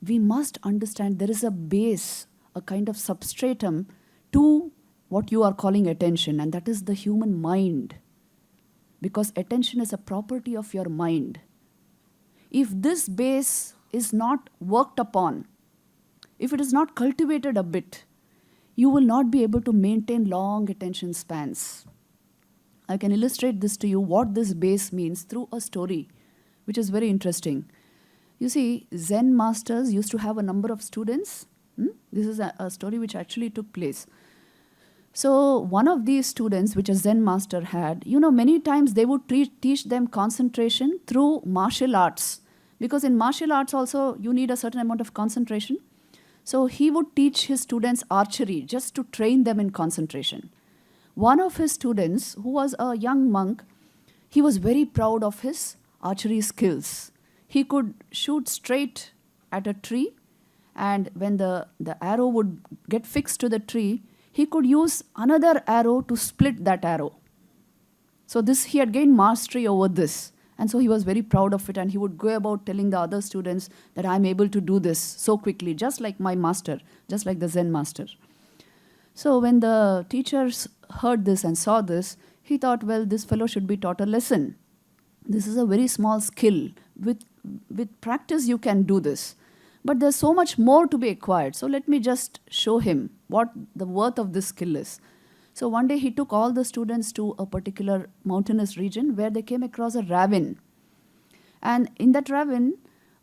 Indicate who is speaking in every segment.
Speaker 1: we must understand there is a base, a kind of substratum to what you are calling attention, and that is the human mind. Because attention is a property of your mind. If this base is not worked upon, if it is not cultivated a bit, you will not be able to maintain long attention spans. I can illustrate this to you, what this base means, through a story, which is very interesting. You see, Zen masters used to have a number of students. This is a story which actually took place. So one of these students, which a Zen master had, many times they would teach them concentration through martial arts. Because in martial arts also, you need a certain amount of concentration. So he would teach his students archery just to train them in concentration. One of his students, who was a young monk, he was very proud of his archery skills. He could shoot straight at a tree, and when the arrow would get fixed to the tree, he could use another arrow to split that arrow. So he had gained mastery over this. And so he was very proud of it, and he would go about telling the other students that I'm able to do this so quickly, just like my master, just like the Zen master. So when the teachers heard this and saw this, he thought, well, this fellow should be taught a lesson. This is a very small skill. With practice, you can do this. But there's so much more to be acquired. So let me just show him what the worth of this skill is. So one day he took all the students to a particular mountainous region where they came across a ravine. And in that ravine,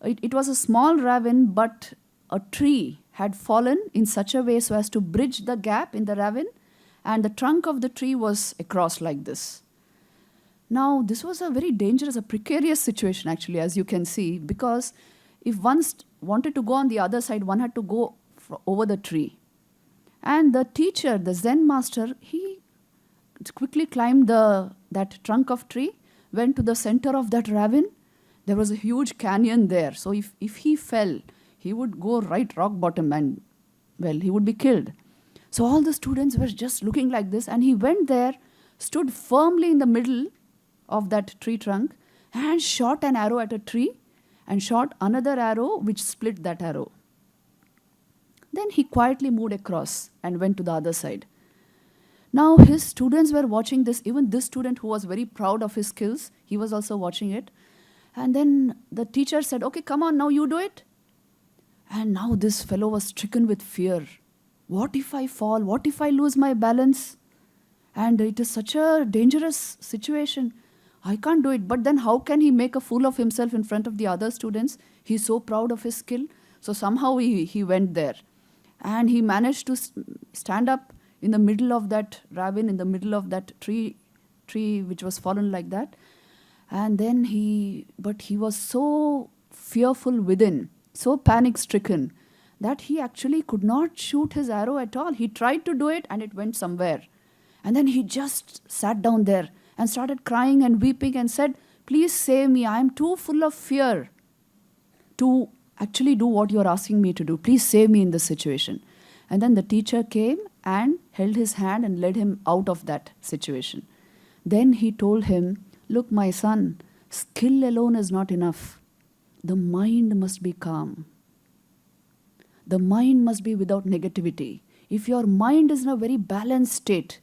Speaker 1: it was a small ravine, but a tree had fallen in such a way so as to bridge the gap in the ravine, and the trunk of the tree was across like this. Now, this was a very dangerous, a precarious situation actually, as you can see, because if one wanted to go on the other side, one had to go over the tree. And the teacher, the Zen master, he quickly climbed that trunk of tree, went to the center of that ravine. There was a huge canyon there. So if he fell, he would go right rock bottom and, well, he would be killed. So all the students were just looking like this, and he went there, stood firmly in the middle of that tree trunk, and shot an arrow at a tree, and shot another arrow which split that arrow. Then he quietly moved across and went to the other side. Now his students were watching this. Even this student, who was very proud of his skills, he was also watching it. And then the teacher said, okay, come on, now you do it. And now this fellow was stricken with fear. What if I fall? What if I lose my balance? And it is such a dangerous situation. I can't do it. But then how can he make a fool of himself in front of the other students? He's so proud of his skill. So somehow he went there. And he managed to stand up in the middle of that ravine, in the middle of that tree which was fallen like that. And then he was so fearful within, so panic-stricken, that he actually could not shoot his arrow at all. He tried to do it and it went somewhere. And then he just sat down there and started crying and weeping and said, please save me. I am too full of fear to actually do what you're asking me to do. Please save me in this situation. And then the teacher came and held his hand and led him out of that situation. Then he told him, look, my son, skill alone is not enough. The mind must be calm. The mind must be without negativity. If your mind is in a very balanced state,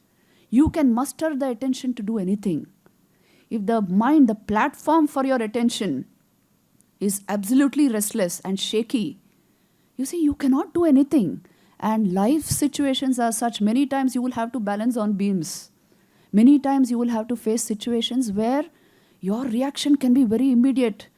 Speaker 1: you can muster the attention to do anything. If the mind, the platform for your attention, is absolutely restless and shaky, you see, you cannot do anything. And life situations are such. Many times you will have to balance on beams. Many times you will have to face situations where your reaction can be very immediate.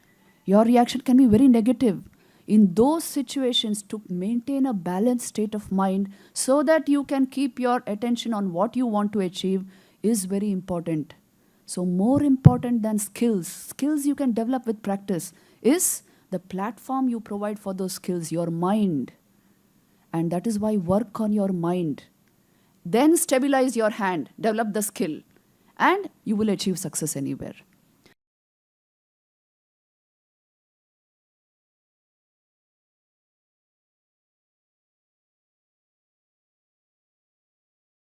Speaker 1: Your reaction can be very negative. In those situations, to maintain a balanced state of mind so that you can keep your attention on what you want to achieve is very important. So more important than skills you can develop with practice, is the platform you provide for those skills, your mind. And that is why work on your mind. Then stabilize your hand, develop the skill, and you will achieve success anywhere.